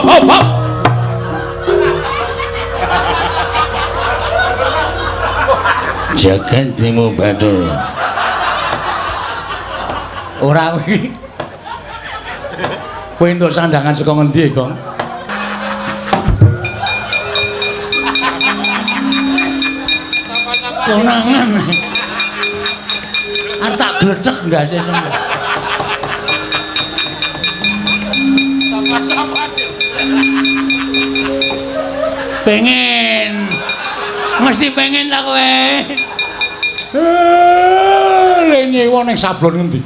hop. Jagantimu Bathara. Ora kuwi. Kowe entuk sandangan saka ngendi, Gong? Konangan. Arep tak glecek ndase semua. Sapa-sapa. Pengen. Mesti pengen ta kowe. Lene wong ning sablon ngendi?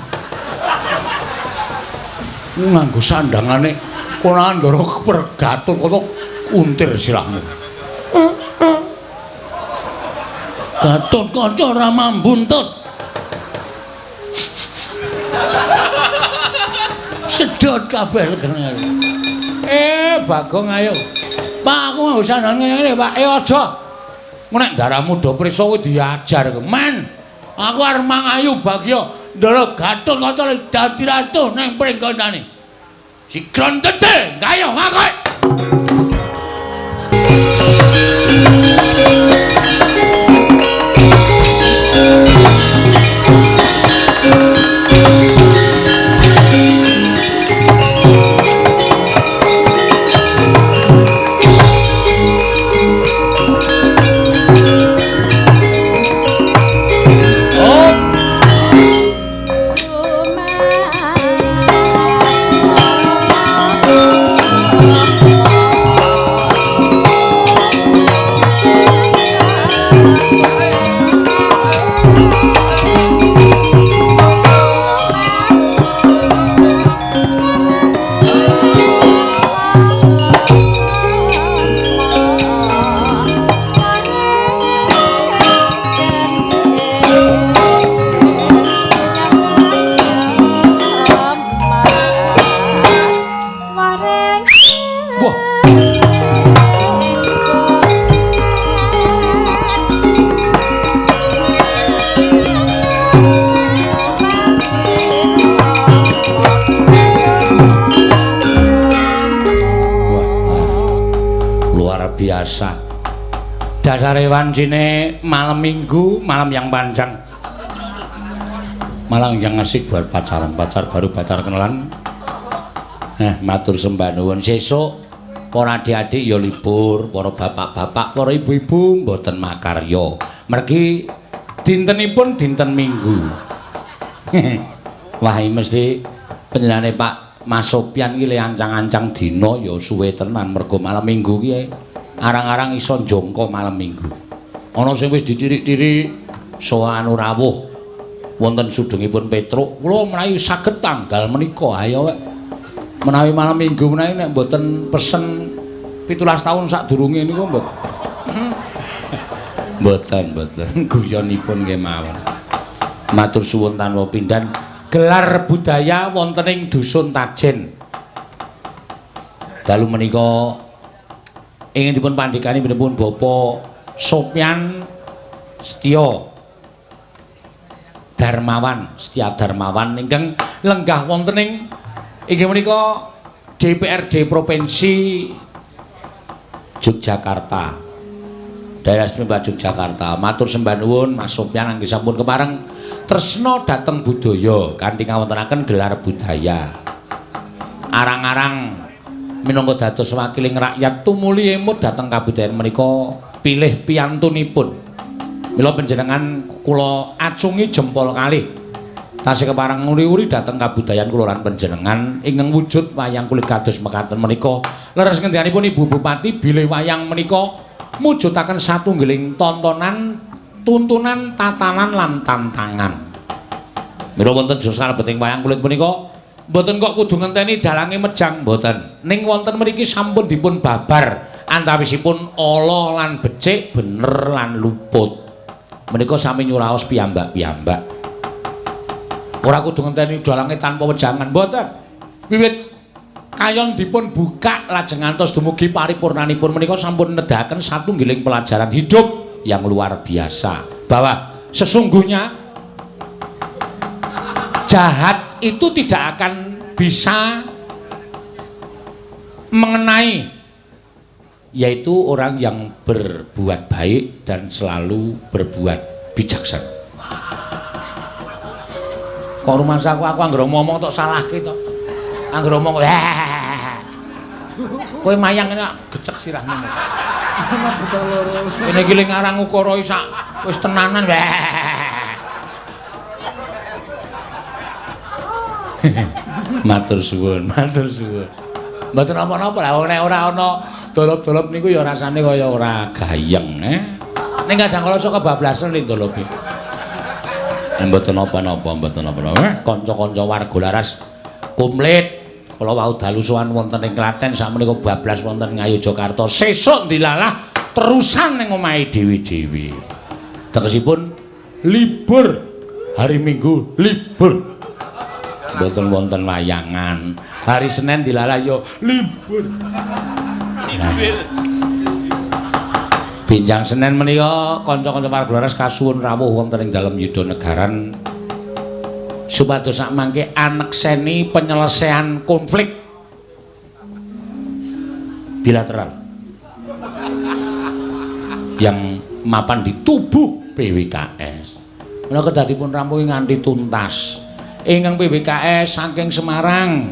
Nganggo sandangane konangan ndara pergatul kok untir sirahmu. Gatot kaca ora mambuntut. Sedot kabeh legene. Bagong ayo. Pak aku mau sandang ngene, Pak. Aja. Engko nek darahmu do prisa kuwi diajar kok. Men, aku arep mangayu Bagya ndara Gatot kaca dadi ratu ning pringkondane. Sikron tete, ayo ngakok. Dasare wancine malam minggu, malam yang panjang, malam yang asik buat pacaran, pacar baru, pacar kenalan. Matur sembah nuwun. Sesuk para adik-adik ya libur, para bapak-bapak, para ibu-ibu mboten makarya. Mergi dintenipun dinten Minggu. Wah, mesti panjenengane Pak Mas Sopyan iki le ancang-ancang dina ya suwe tenan mergo malam Minggu ki arang-arang iso njongko malam Minggu. Ana sing wis ditirik-tirik sowan rawuh wonten sudengipun Petruk. Kula menawi saged tanggal menika ayo menawi malam Minggu menawi nek mboten pesen 17 tahun sadurunge niku mboten. Mboten guyonipun nggih mawon. Matur suwun tanpa pindhan gelar budaya wonten ing Dusun Tajen. Dalu menika ingin dipun pandhikani pinipun Bapak Sopyan Setya Darmawan ingkang lenggah wonten ing inggih menika DPRD Provinsi Yogyakarta. Daerah Istimewa Yogyakarta. Matur sembah nuwun Mas Sopyan anggih sampun kepareng tresna dhateng budaya kanthi ngawontenaken gelar budaya. Arang-arang minangka dados wakiling rakyat tumuli emut dhateng kabudayan menika pilih piyantunipun. Mila panjenengan kula acungi jempol kalih tasih kepareng nguri-uri dhateng kabudayan kula lan panjenengan ingkang wujud wayang kulit kados mekaten menika. Leres ngendikanipun Ibu Bupati bilih wayang menika mujudaken satunggiling tontonan, tuntunan, tatanan lan tantangan. Mila wonten jos kalebeting wayang kulit menika mboten kok kudu ngenteni dalange mejang mboten. Ning wonten mriki sampun dipun babar antawisipun ala lan becik, bener lan luput. Menika sami nyuraos piyambak-piyambak. Ora kudu ngenteni dalange tanpa wejangan mboten. Wiwit kayon dipun buka lajeng ngantos dumugi paripurnanipun menika sampun nedahaken satunggiling pelajaran hidup yang luar biasa bahwa sesungguhnya jahat itu tidak akan bisa mengenai yaitu orang yang berbuat baik dan selalu berbuat bijaksana. Kok rumah aku anggere ngomong tok salahke tok. Anggere ngomong kowe mayang gecek sirahmu. Kene iki ling aran ukara sak wis tenanan. Matur suwun, matur suwun. Mboten napa-napa lah nek ora ana dolop-dolop niku ya rasane kaya ora gayeng, Ning kadang kala sok kebablasan ning dolope. Mboten napa-napa, mboten napa-napa. Kanca-kanca warga laras komplit. Kala wau dalu sowan wonten ing Klaten sakmenika bablas wonten Ngayogyakarta. Sesuk dilalah terusan ning omahe dewi-dewi. Tegesipun libur hari Minggu libur. Mboten wonten wayangan. Hari Senin dilalah yo libur. Binjang Senin menika kanca-kanca warga laras kasuwun rawuh wonten ing dalem Yudhanagaran supados sak mangke anekseni penyelesaian konflik bilateral yang mapan di tubuh PWKS. Menika kedadipun rampung nganti tuntas. Ingkang PWKS saking Semarang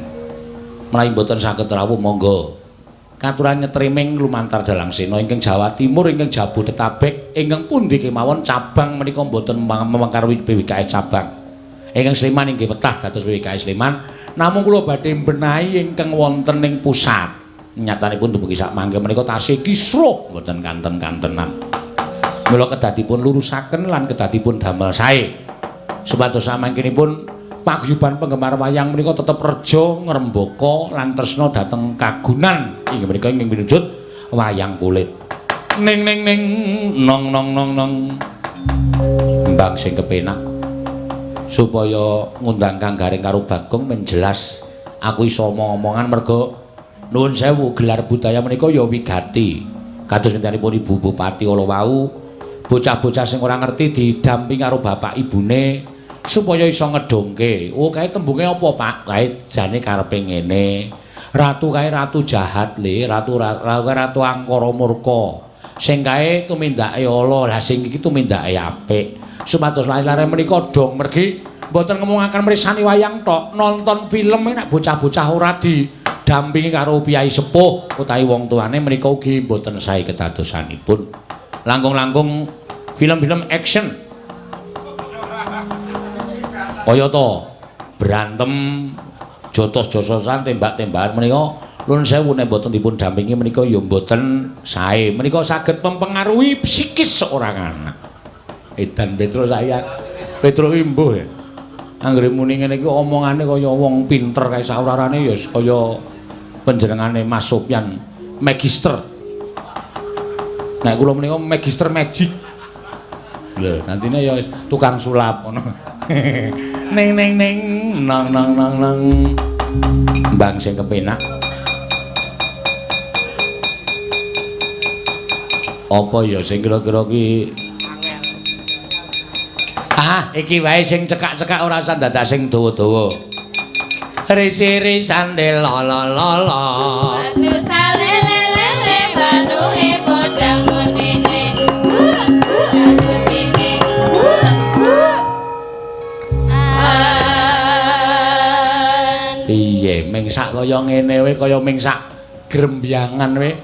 mlayu boten saged rawuh monggo. Katuran nyetriming lumantar Dalang Sena ingkang Jawa Timur ingkang Jabodetabek ingkang pundi kemawon cabang menika boten memengkaruhi PWKS cabang. Ingkang Sleman inggih wetah dados PWKS Sleman, namung kula badhe mbenahi ingkang wonten ing pusat. Nyatanipun dumugi sak mangke menika tasih kisruh mboten kanten-kantenan. Mula kedadipun lurusaken lan kedadipun damel sae. Supados samangkenipun paguyuban penggemar wayang menika tetep reja ngrembaka lan tresna dhateng kagunan inggih menika ing pinujut wayang kulit. Ning ning ning nong nong nong nong. Mbang sing kepenak supaya ngundang Kang Garing karo Bagong men jelas aku iso omong-omongan merga nuwun sewu gelar budaya menika ya wigati kados ngendanipun Ibu Bupati Olo wau bocah-bocah sing ora ngerti didamping karo bapak ibune supaya iso ngedongke. Oh kae tembunge apa Pak? Kae jane karepe ngene. Ratu kae ratu jahat le, ratu angkara murka. Sing kae tumindake ala, lah sing iki tumindake apik. Supados lare-lare menika dong mergi mboten ngomongaken mrisani wayang tok, nonton film nek bocah-bocah ora didampingi karo piyai sepuh utawi wong tuane menika ugi mboten sae kedadosanipun. Langkung-langkung film-film action. Kaya to berantem jotos-jotosan tembak-tembakan menika nuwun sewu nek mboten dipun dampingi menika ya mboten sae. Menika saged mempengaruhi psikis seorang anak. Edan Petro saya Petro imbuh ya. Anggere muni ngene iki omongane kaya wong pinter kae saurarane ya kaya panjenengane Mas Sopyan magister. Nek kula menika magister magic. Lho, nantine ya tukang sulap ngono. Ning ning ning nang nang nang nang. Mbang sing kepenak. Apa ya sing kira-kira ki iki wae sing cekak-cekak ora usah dadak sing dawa-dawa. Risi-risan de la la la la. Batu salelelele banuke podang ngene. Aduh dene. Piye mingsak kaya ngene wae kaya mingsak grembyangan wae.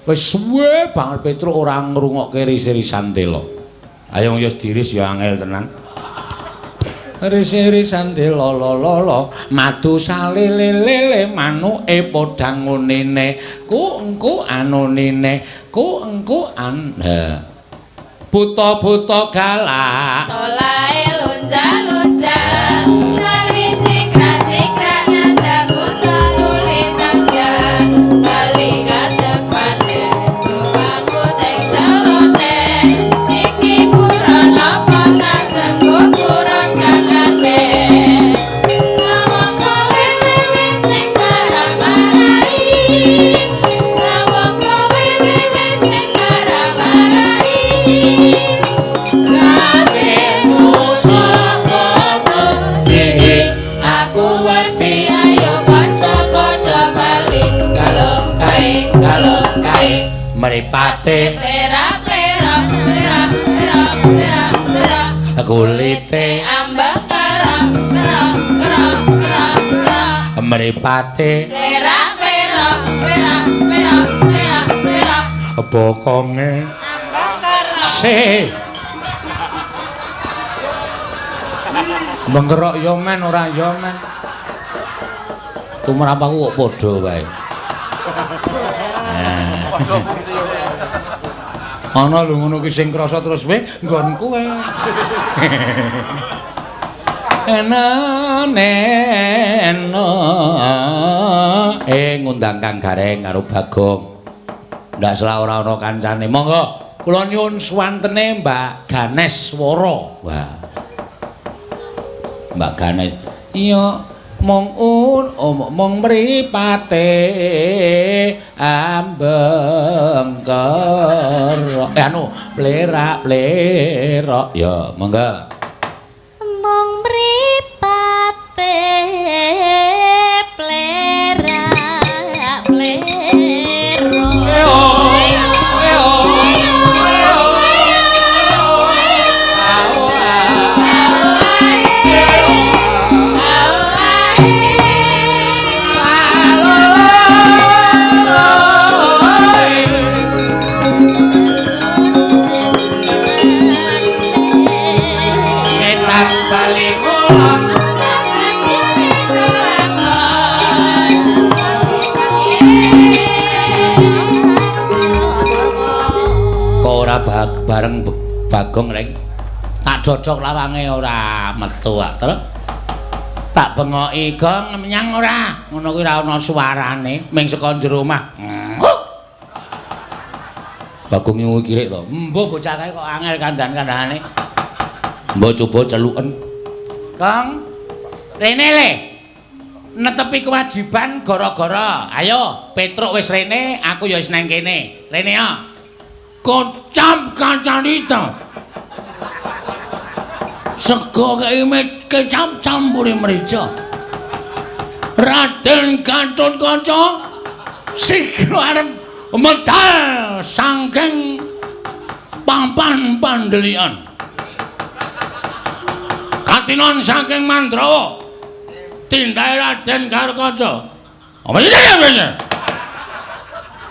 Wis suwe banget Petro ora ngrungokke risi-risan tela. Ayo wis diris ya angel tenan. Risi-risan tela la la la madu salelelele manuke padha ngunene ku engku anunine ku engku an buta-buta galak solae lunjak-lunjak sarwi cikrak-cikrak nandang utalule nandang kali ngadeg maneh cobaku teng calone iki buron apa tak sengguh buron kangane lawang kowe wewe sing marah-marahi lawang kowe wewe sing marah-marahi kakekmu saka kalau kae mripate plera plera plera plera plera plera kulite ambek kera kera kera kera kera mripate plera plera plera plera plera plera bokonge ambek kera menggerok yo men ora yo men tumrap aku kok padha wae ana lho ngono ki sing krasa terus wae nggonku wae eno ngundang Kang Gareng karo Bagong ndak salah ora ana kancane monggo kula nyuwun suwantene Mbak Ganes Woro wah Mbak Ganes iya mong mripate ambeng kero anu plerak ya monggo mong mripate plerak plero bareng Bagong reng tak cocok lawange ora metu terus tak bengoki gong menyang ora ngono kuwi ora ana suarane ming saka jero omah Bagong nyuwun kirik to mbok bocah kae kok angel kandan-kandane mbok coba celuken Kang rene le netepi kewajiban gara-gara ayo Petruk wis rene aku ya wis nang kene rene ya kocap kacarita sego kecap campuri merica Raden Gatotkaca sikra arep medal saking papan pandelian katinon saking Mandrawa tindake Raden Gatotkaca apa iki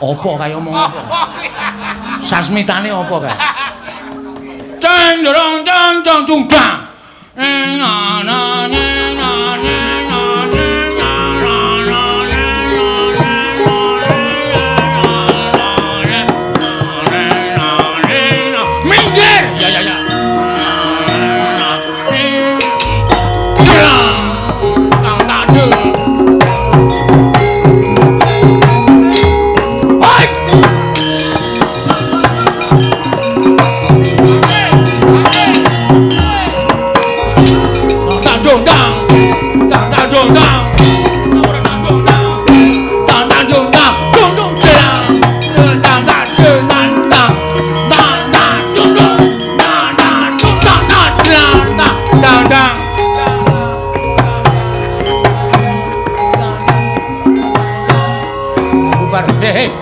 apa kaya omong apa sasmitane apa kae ceng dorong ceng ceng cungkang na na na na minggir ya ya ya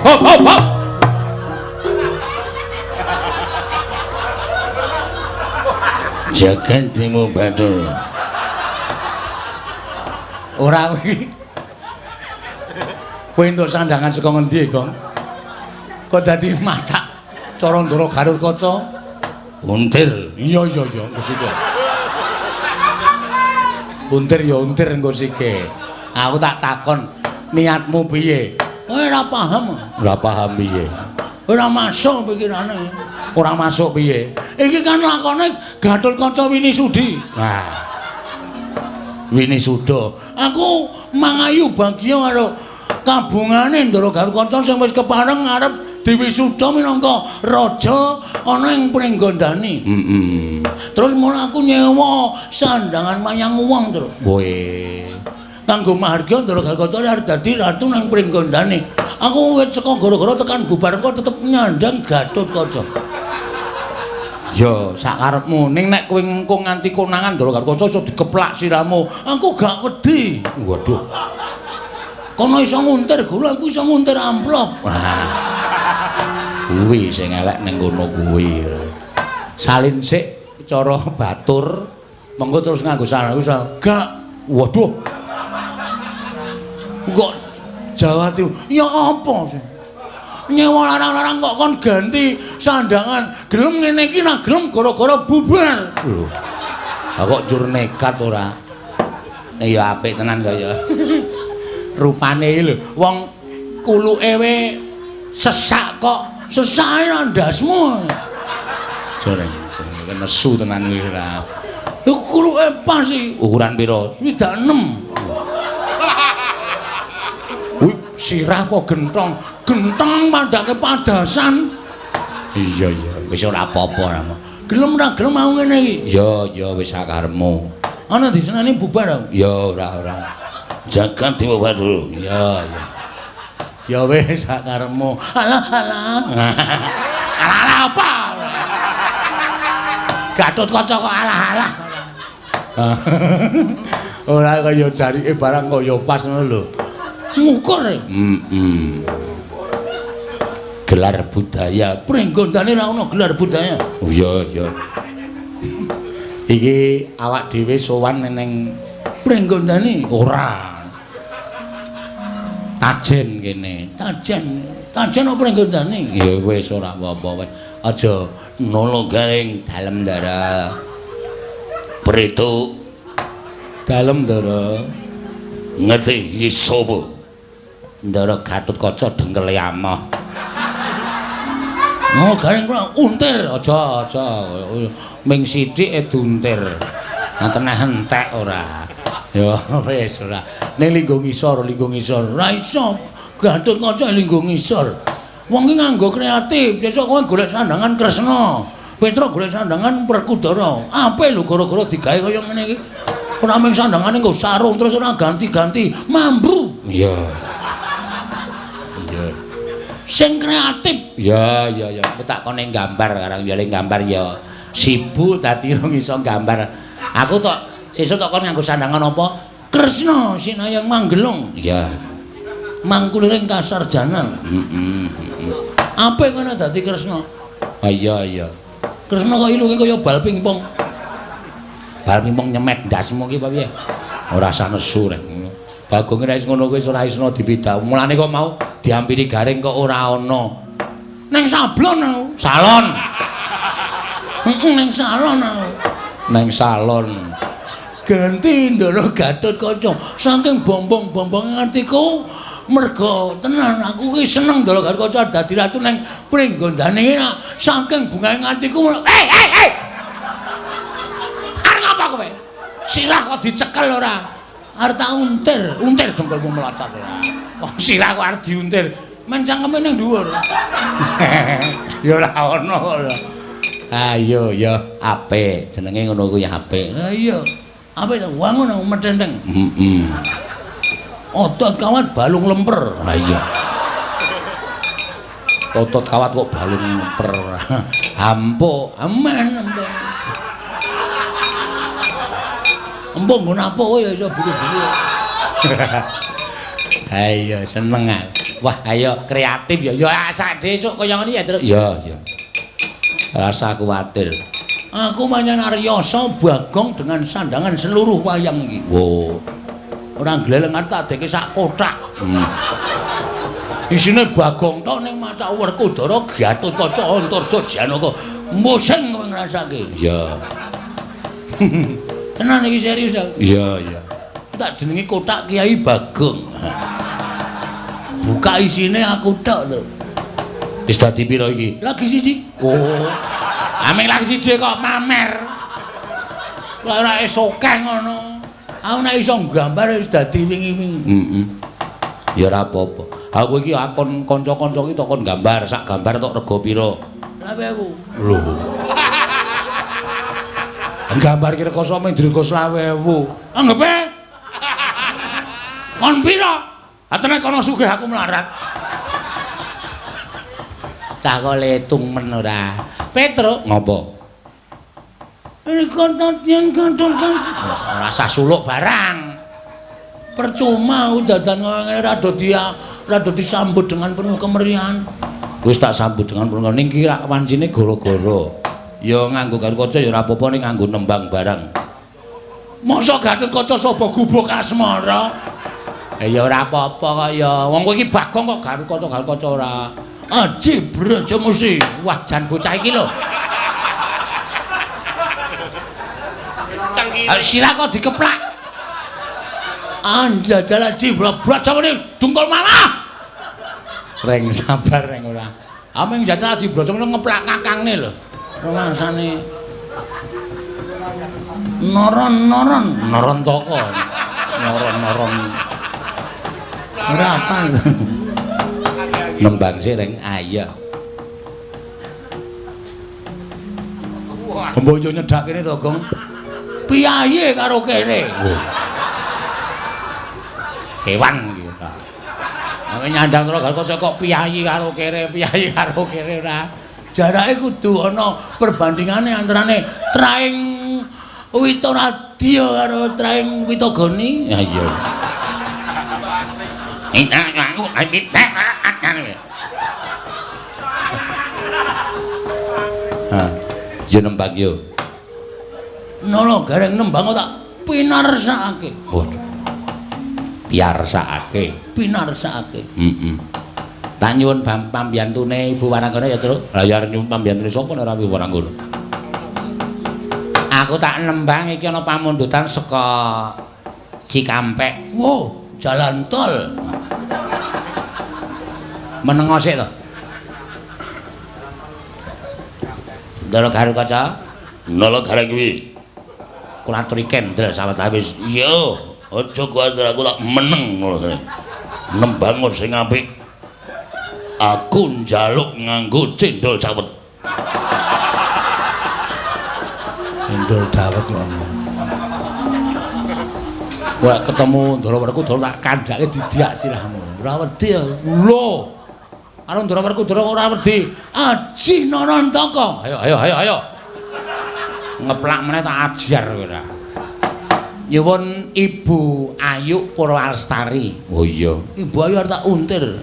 hop hop hop Jagantimu Batur ora kuwi kowe entuk sandangan saka ngendi Gong kok dadi macak cara Ndara Gatotkaca untir iya wis iki untir ya untir engko sike aku tak takon niatmu piye ora paham piye ora masuk pikirane ora masuk piye iki kan lakone Gatotkaca Winisudi nah Winisuda aku mangayu bagya karo kabungane Ndara Gatotkaca sing wis kepareng arep diwisuda minangka raja ana ing Pringgondani terus mulai aku nyewa sandangan mayang wong terus kowe kanggo marga Ndara Gatotkaca arep dadi ratu nang Pringgondani. Aku wis saka gara-gara tekan bubar kok tetep nyandang Gatotkaca. Ya, sakarepmu. Ning nek kowe engko nganti konangan Ndara Gatotkaca iso dikeplak siramu, aku gak wedi. Waduh. kono iso nguntir gula aku iso nguntir amplop. Wah. Kuwi sing elek ning kono kuwi. Salin sik cara batur mengko terus nganggo sarung gak. Waduh. Kok Jawa Timur ya apa sih? Nyewa larang-larang kok kon ganti sandangan gelem ngene iki nak gelem gara-gara bubar. Lho. Lah kok jur nekat ora? Nek ya apik tenan kaya. Rupane iki lho, wong kuluke we sesak kok sesake ndasmu. Jare nesu tenan kuwi ora. Lho kuluke pas iki. Ukuran pira? 6. Wih, sirah apa gentong? Gentong padake padasan. Iya, wis ora apa-apa ra. Gelem ra gelem mau ngene iki. Ya wis sakarepmu. Ana diseneni bubar. Ya ora. Jagat dibubar dulu. Ya. Ya wis sakarepmu. Alah. Alah apa? Gatotkaca kok alah. Ora kaya jarike barang kaya pas ngono lho. Ngukur. Gelar budaya. Pringgondane ra ono gelar budaya. Oh iya. Iki awak dhewe sowan ning Pringgondane ora. Tajen kene. Tajen apa Pringgondane? Ya wis ora apa-apa wis. Aja nolo garing dalem ndara. Preto dalem ndara. Ngerti iki sapa? Ndara Gatotkaca dengkele amah. Oh, garing kula untir aja. Ming sithik duntir. Nganten entek ora. Ya wis ora. Ning linggo ngisor. Ra iso Gatotkaca linggo ngisor. Wong iki nganggo kreatif, sesuk kowe golek sandangan Kresna. Petruk golek sandangan Werkudara. Apik lho gara-gara digawe kaya ngene iki. Ora mung sandangane nggo sarung terus ora ganti-ganti, mambu. Iya. Sing kreatif. Ya. Tak kone gambar karang ya gambar ya. Sibuk dadi rong iso gambar. Aku tok sesuk tok kon nganggo sandangan apa? Kresna Sinayang Manggelung. Iya. Mangkuliring Kasarjana. Apik ngono dadi Kresna. Ah iya. Kresna kok ilunge kaya bal pingpong. Bal pingpong nyemet ndasmu ki apa piye? Ora sanesu rek. Bagong nek ngono kuwi ora isna dipidak. Mulane kok mau diampiri garing kok ora ana. Ning sablon aku. Salon. Ning salon aku. Ning salon. Ganti Ndara Gatotkaca saking bombong-bombonge atiku merga tenan aku ki seneng Ndara Gatotkaca dadi ratu ning Pringgondane iki saking bungahe atiku. Hei. Arep apa kowe? Sirah kok dicekel ora? Arep tak untir dengkulmu melacat ora. Wong sirah kok arep diuntir, men cangkeme ning dhuwur. Ya ora ono lho. Ayo ya apik, jenenge ngono kuwi apik. Ha iya. Apik to, wangun metenteng. Otot kawat balung lemper. Ha iya. Otot kawat kok balung lemper. Ampo, aman empuk. Empuk nggon apa ya iso bulu-bulu. Ayo seneng aku. Wah, ayo kreatif ya. Ya sak desuk kaya ngene ya, Truk. Ya. Rasa kuwatir. Aku manyan Aryasa Bagong dengan sandangan seluruh wayang iki. Wo. Ora glelengan tak deke sak kotak. Isine Bagong tok ning maca Werkudara Gatotkaca Antarja Janaka. Musing kowe ngrasake. Ya. Tenan iki serius aku. Iya. Tak jenenge kotak Kiai Bagong. Buka isine aku tok lho. Wis dadi pira iki? Lagi siji. Oh. Ameng lagi siji kok mamer. Lah ora iso keng ngono. Aku nek iso nggambar wis dadi wingi-wingi. Ya ora apa-apa. Aku iki akon kanca-kanca iki tok kon gambar, sak gambar tok rega pira? 20.000. Lho. Gambar ki rega sampe ndreka 20.000. Anggepe? Kon pira? Atene kono sugih aku melarat. Cah kok letung men ora. Petruk ngopo? Iki kontot yen kanthong. Ora usah suluk barang. percuma dadan ngene rada disambut dengan penuh kemeriahan. Wis tak sambut dengan penuh ning ki rak wancine gara-gara. Ya nganggo Gatotkaca ya ora apa-apa ning nganggo nembang barang. Mosok Gatotkaca sapa gubuk asmara? Ya ora apa-apa kok ya. Wong kowe iki Bagong kok Gatotkaca ora. Aji Braja Musi. Wah jan bocah iki lho. Sira kok dikeplak. Anjajal Aji Braja Musi dungkul malah. Reng sabar reng ora. Ameng jajal Aji Braja Musi ngeplak kakangne lho. Rasane noron toko. Noron. Ora apa. Nembang sik reng ayo. Mbojo nyedak kene to, Gong. Piyayi karo kene. Kewan iki. Nek nyandang karo Gatotkaca kok piyayi karo kene ora. Jarake kudu ana perbandingane antarane Traing Witoradya karo Traing Witogoni. Ya iya. Yo nembang yo. Nolo gareng nembang tak pinarsakake. Waduh. Pinarsakake. Heeh. Tak nyuwun pambiyantune Ibu Waranggana ya, Tru. Lah ya nyuwun pambiyantune sapa ora Ibu Waranggana? Aku tak nembang iki ana pamundutan saka Cikampek. Wow, jalan tol. Menengo sik to. Ndara Gatotkaca, nala gareng kuwi. Kula aturi kendel sawetawis. Iya, aja kuwatir aku tak meneng ngono. Nembang sing apik. Aku njaluk nganggo cendol cawet. Cendol dawet ngono. Wah ketemu Ndara Werkudara tak kandhake didiak sirahmu. Ora wedi ya. Lho. Karo Ndara Werkudara ora wedi. Aji Narantaka. Ayo. Ngeplak meneh tak ajar kowe ora. Nyuwun Ibu Ayu Purwalestari. Oh iya. Ibu Ayu arep tak untir.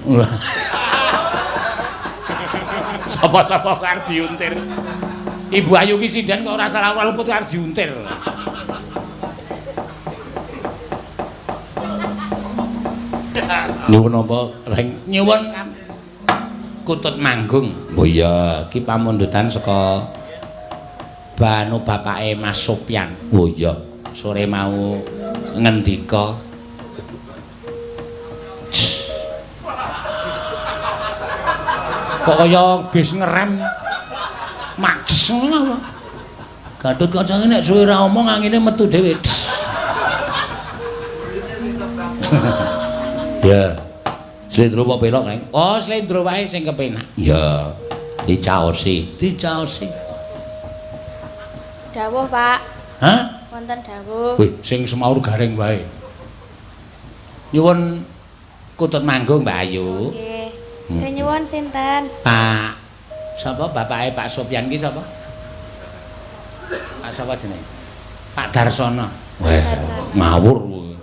Sapa-sapa arep diuntir. Ibu Ayu ki sinden kok ora salah luput arep diuntir. Nyuwun apa, Reng? Nyuwun Kutut Manggung. Oh iya, ki pamundutan saka banu bapake Mas Sopyan. Oh iya, sore mau ngendika. Kok kaya bis ngerem majes ngono. Gatotkaca nek suwe ra omong angine metu dhewe. Ya. Slendro apa pelok, Reng? Oh, slendro wae sing kepenak. Ya. Dicaosi. Dawuh, Pak. Hah? Wonten dawuh. Wih, sing semaur gareng wae. Nyuwun Kutut Manggung, Mbak Ayu. Nggih. Sing nyuwun sinten? Pak sapa bapake Pak Sopyan ki sapa? Pak sapa jenenge? Pak Darsono. Wah, ngawur kowe.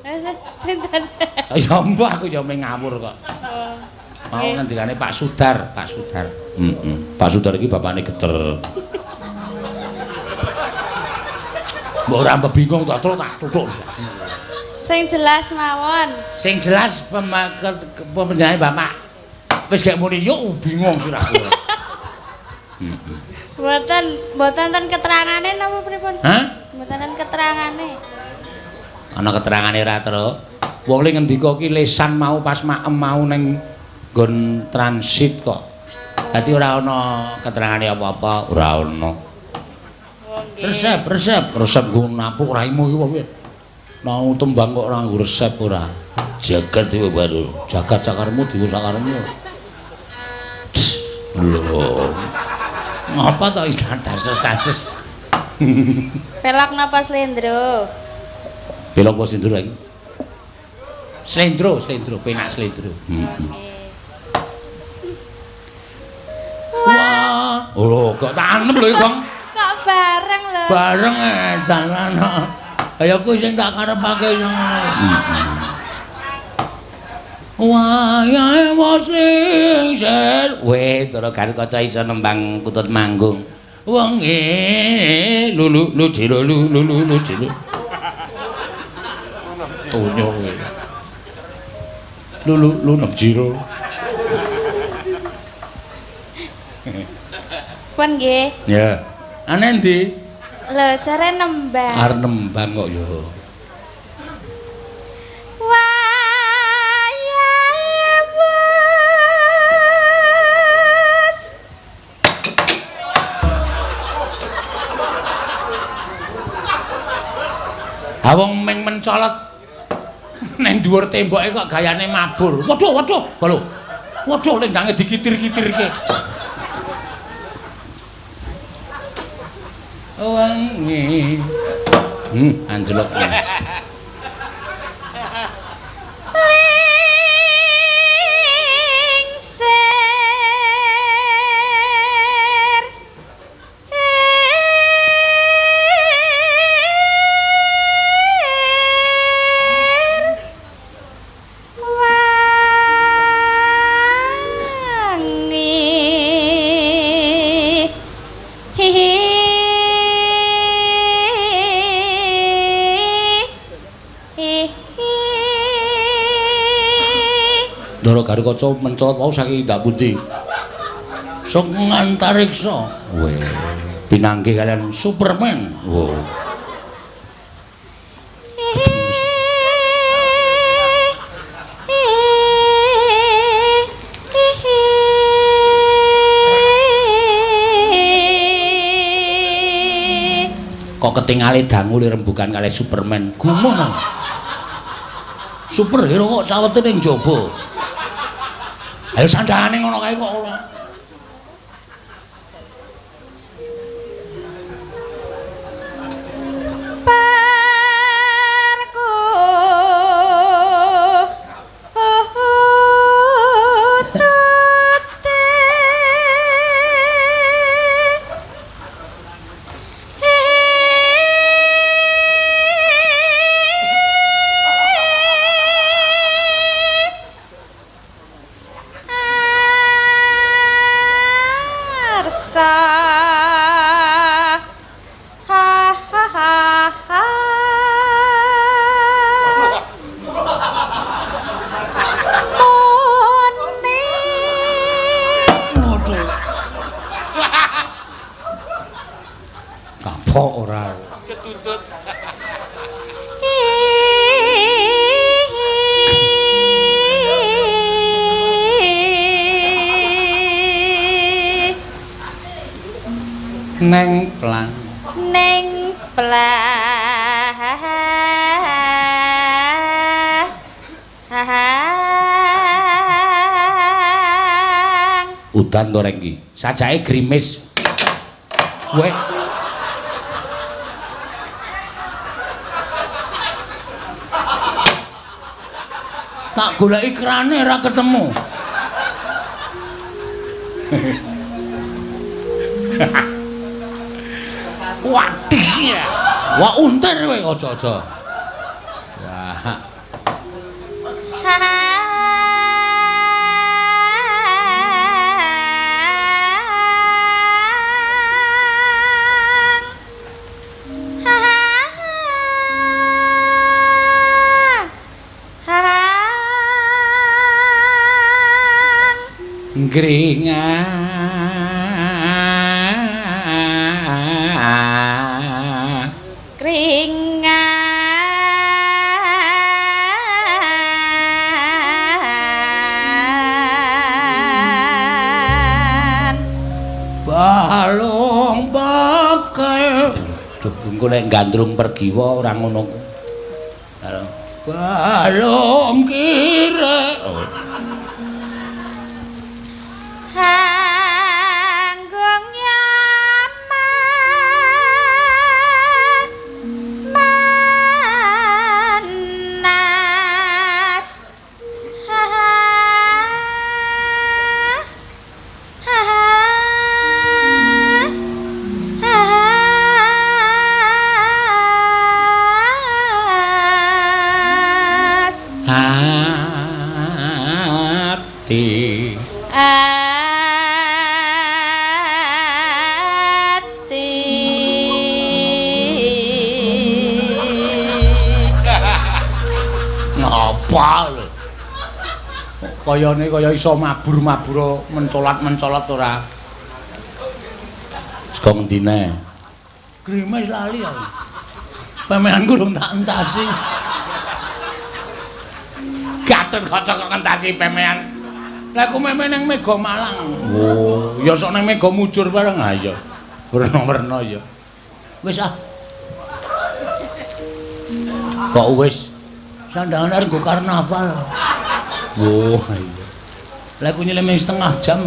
Sinten? Ya mbok aku ya mung ngawur kok. Mau ngendikane Pak Sudar. Pak Sudar iki bapakne Geter. Mbok ora bingung tak terus tak tutuk. Sing jelas mawon. Sing jelas pemenjane Bapak. Wis gak muni yo bingung sirahku. Mboten ten keterangane napa pripun? Hah? Mboten ten keterangane. Ana keterangane ora, Tru. Wong li ngendika ki lesan mau pas maem mau ning nggon transit kok. Dadi ora ana keterangane apa-apa, ora ana. Resep nggo napuk raimu iki wae. Mau tembang kok ora nggo resep ora. Jagat dhewe baru. Jagat sakarmu dhewe sakarmu. Lho. Ngapa to isan dases-dases? Pelok napa slendro? Pelok apa slendro iki? Slendro, penak slendro. Wah, lho kok tanem lho, Bang. Kok bareng lho. Bareng edan ana. Kaya kuwi sing tak karepake ngono. Wayahe wosing sir. Weh, Ndara Garukaca iso nembang Putut Manggung. Wengi lu jero lu jero. Tonyo kowe. Lu nem jero. Pun nggih. Ya. Ana endi? Lho, jare nembang. Arep nembang kok ya. Wayahe wes. Ha wong ming mencolot nang dhuwur temboke kok gayane mabur. Waduh. Lho. Waduh lendange dikitir-kitirke. Wengi. Anjlok. Ndara Garukaca mencolot wau saking indak pundi. Sok ngantariksa. Weh, pinanggih kalian Superman. Wow. Kok ketingale dangu li rembugan kalih Superman. Gumun. Superhero kok sawete ning jaba. Ayo sandhane ngono kae kok ora. Kapok ora. Ketuntut. Neng plang. Udan to rek iki. Sajake grimis. Weh. Tak goleki krane ora ketemu. Wadih ya. Wah untir kowe aja-aja. Wah. Kringan balung bakal duh engko nek gandrung pergiwa ora ngono balung kira Hanggung manas bal. Kayane kaya iso mabur-mabur mencolat-mencolot ora. Saka ngendine? Grimes lali aku. Pemeanku durung tak entasi. Gatot kaca kok ngentasi pemean. Lah aku meme nang Mega Malang. Oh, ya sok nang Mega Mujur bareng ha ya. Werna-werna ya. Wis ah. Kok wis sandangan arep go karnaval. Oh, iya. Lah aku nyelem setengah jam.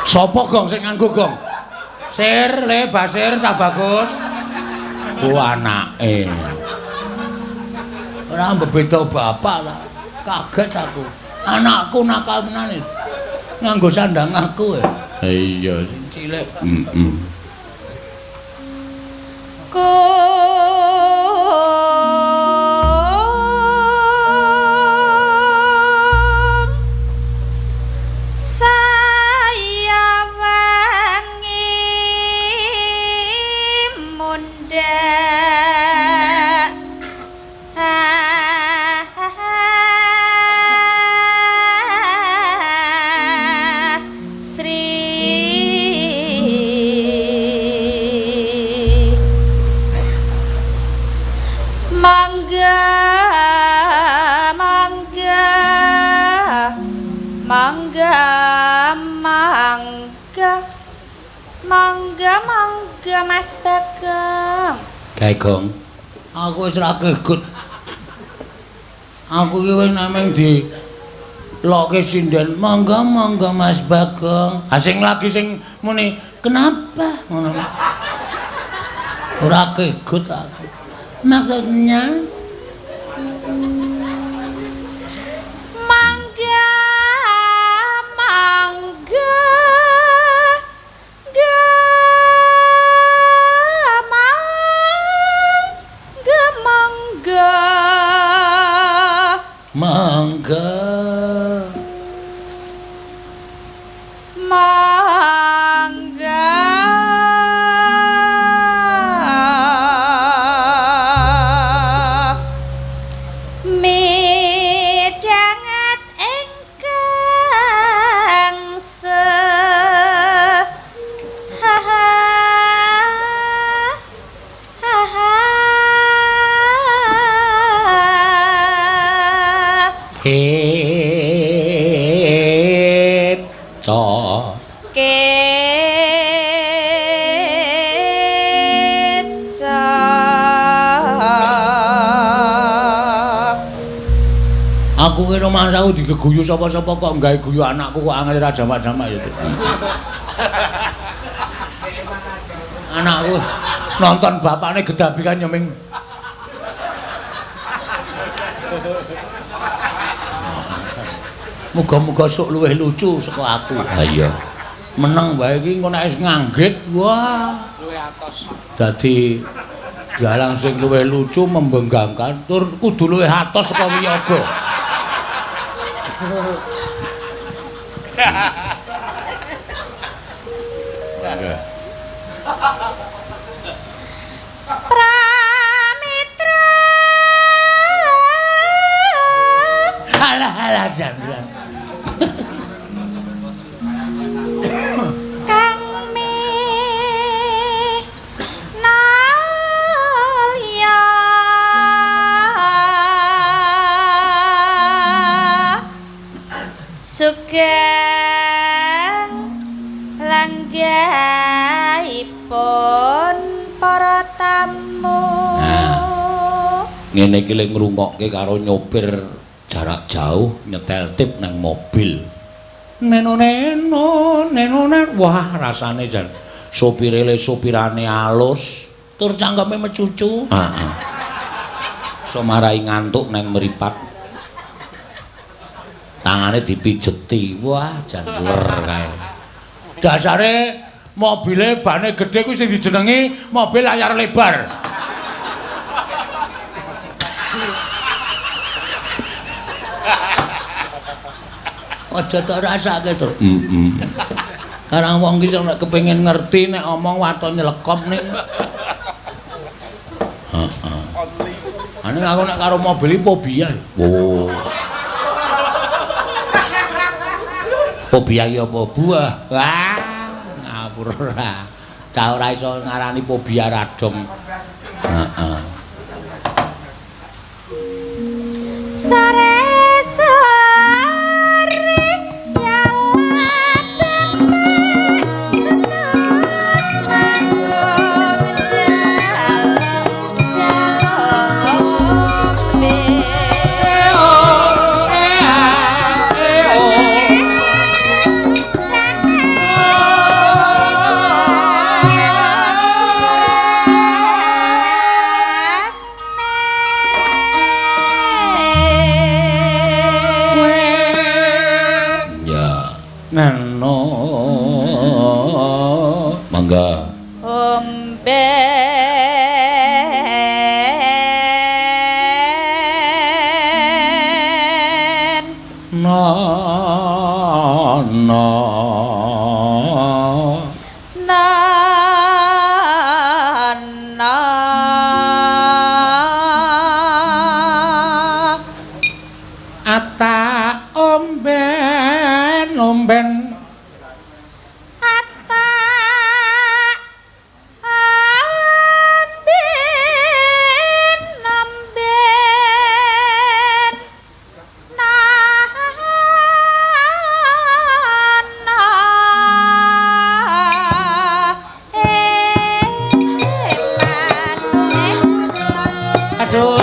Sopo gong sing nganggo gong? Sir, le Basir Cah Bagus. Ku anake. Ora mbeda bapak ta. Kaget aku. Anakku nakal tenan. Nganggo sandang aku. Iya, cilik. Heeh. Mangga Mas Bagong. Gae gong. Aku wis ra kegut. Aku iki wis nameng di loke sinden. Mangga Mas Bagong. Ha sing lagi sing muni kenapa ngono. Ora kegut aku. Maksudnya aku kira mangsaku digeguyu sapa-sapa kok nggawe guyu anakku kok angel ra jamak-jamak ya. Anakku nonton bapakne gedabi kan nyeming. Muga-muga sok luwih lucu saka aku. Ha iya. Meneng wae iki engko nek wis nganggit, wah. Luwih atos. Dadi dalang sing luwih lucu membenggangkan tur kudu luwih atos saka wiyaga. Pramitra. Halah jandra. Sugeng langgaipun para tamu. Ngene iki lek ngrungokke karo nyopir jarak jauh nyetel tip nang mobil. Neno wah rasane jan sopire le sopirane alus tur cangkeme mecucu. Heeh. So marai ngantuk nang mripat. Tangane dipijeti. Wah, jangler kae. Dasare mobile bane gedhe kuwi sing dijenengi mobil layar lebar. Aja tak rasake, Tru. Karang wong ki nek kepengin ngerti nek omong waton nyelekop ning. Heeh. Ane aku nek karo mobil fobia. Oh. Fobia ya apa buah? Wah, ngapura. Cah ora iso ngarani fobia radong. Heeh. Sare Neno mangga omben no ata omben ata omben omben na aduh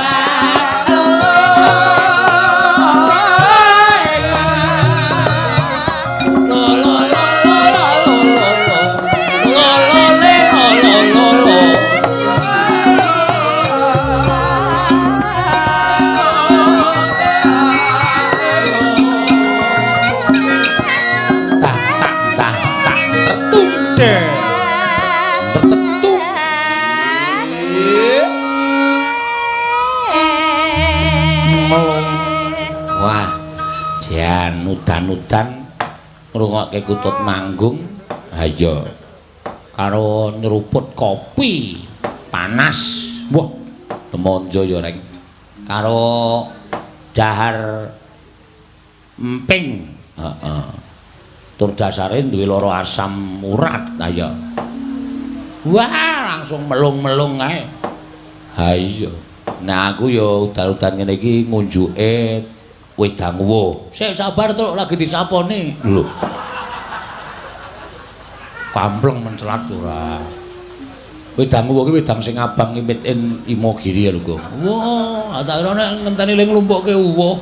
udan-udan ngrungokke Kutut manggung ayo karo nyeruput kopi panas wah demonjo ya reng karo dahar emping heeh tur dasare duwe lara asam urat ayo wah langsung melung-melung kae ha iya nah aku ya udan-udan ngene iki ngunjuke wedang wuh. Sik sabar Truk lagi disaponi. Lho. Kampleng mencelat ora. Wedang wuh ki wedang sing abang made in Imogiri lho, Gong. Wah, tak kira nek ngenteni ling nglumpukke wuh.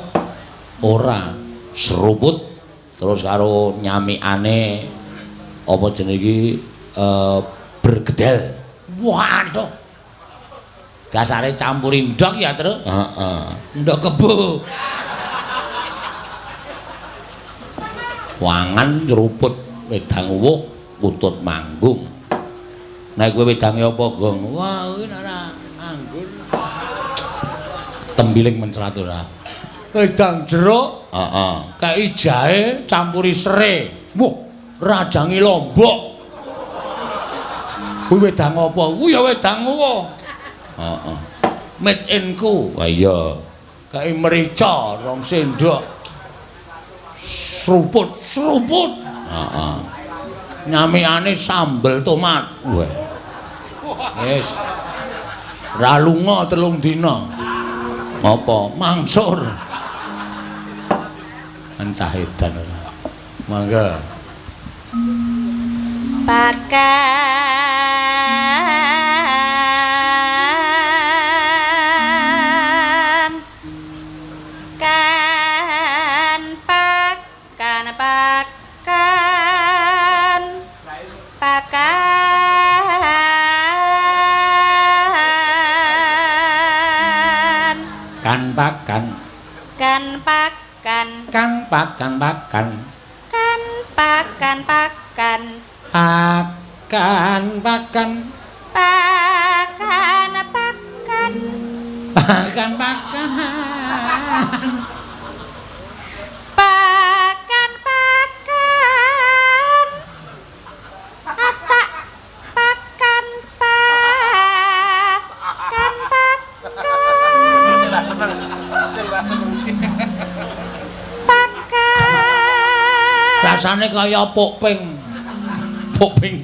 Ora. Seruput terus karo nyamikane apa jenenge iki bergedel. Waduh. Dasare campuri ndok ya, Truk? Heeh. Ndok kebo. Wangan nyeruput wedang wuh Kutut manggung. Nek kowe wedange apa, Gong? Wah, kuwi ora anggur. Tembiling mencrat ora. Wedang jeruk, heeh. Kei jahe campuri sere. Wah, rajange Lombok. Kuwi wedang apa? Kuwi ya wedang wuh. Heeh. Made in ku. Wah iya. Kei merica 2 sendok. Seruput heeh nyamikane sambel tomat weh wis ra lunga 3 dina apa mangsur ancah edan ora mangga kan pakan pakan Kang pakan-pakan kan pakan pakan pakan pakan pakan pakan pakan pakan pakan pakan atak pakan pakan pakan rasane kaya pokping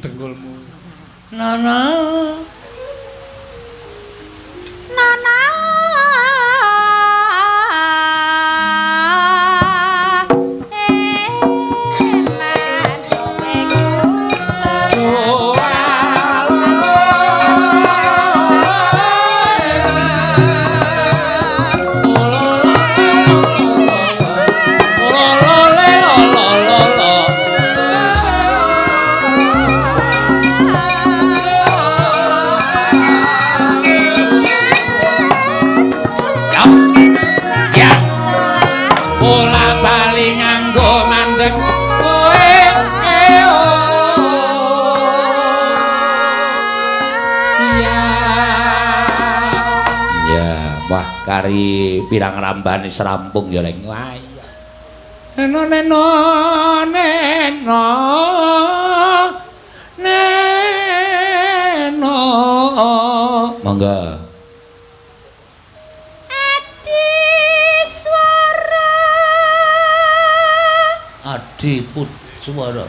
dengkulmu nana nana kari pirang rambane serampung ya leng wah neno neno neno neno monggo adi swara adi put swara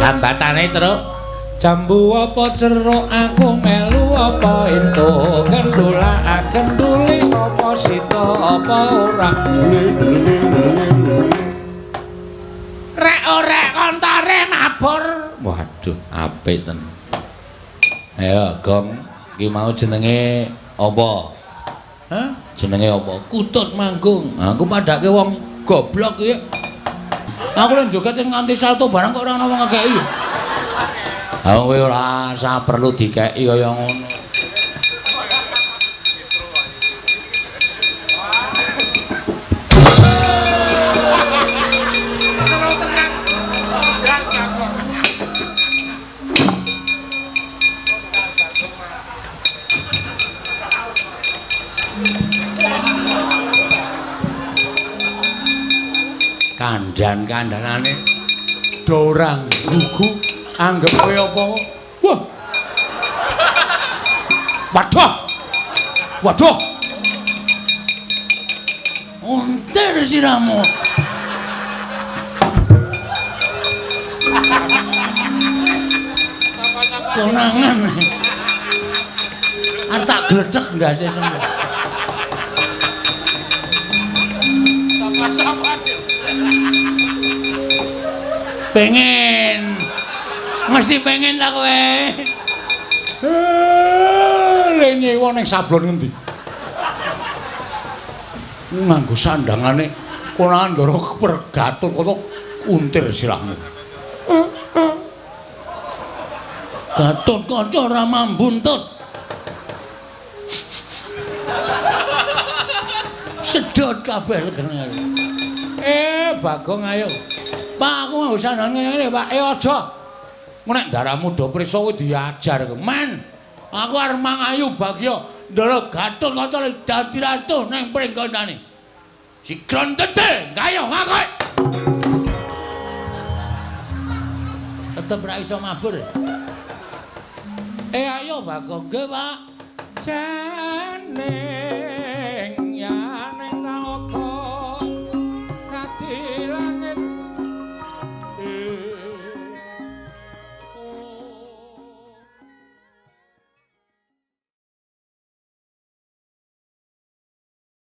hambatane terus jambu apa jeruk aku melu apa ento gendula genduli apa sita apa ora rek orek kontore nabur waduh apik ten ayo gong iki mau jenenge apa hah jenenge apa kutut manggung aku padake wong goblok iki aku lan joget nganti salto barang kok ora ana wong ngekeki. Ha kowe ora usah perlu dikeki kaya ngono. Kandhan-kandhanane dorang gugu anggep kowe apa wah waduh waduh unter siramu konangan arep tak gledhek ndase semua pengen mesti pengen lah kowe lene wong ning sablon ngendi nganggo sandangane konangan ndara pergatul kok untir sirahmu Gatot kaca ora mambuntut Sedot kabeh legene. Bagong ayo. Pak aku nggak usah ngene Pak. Aja. Engko nek daramu do prisa kuwi diajar. Men. Aku arep mangayu Bagya. Ndara Gathut Kaca dadi ratu ning pringgondane. Sikron tete, ayo ngakoi. Tetep ra iso mabur. Ayo Bagong, nggih Pak. Jane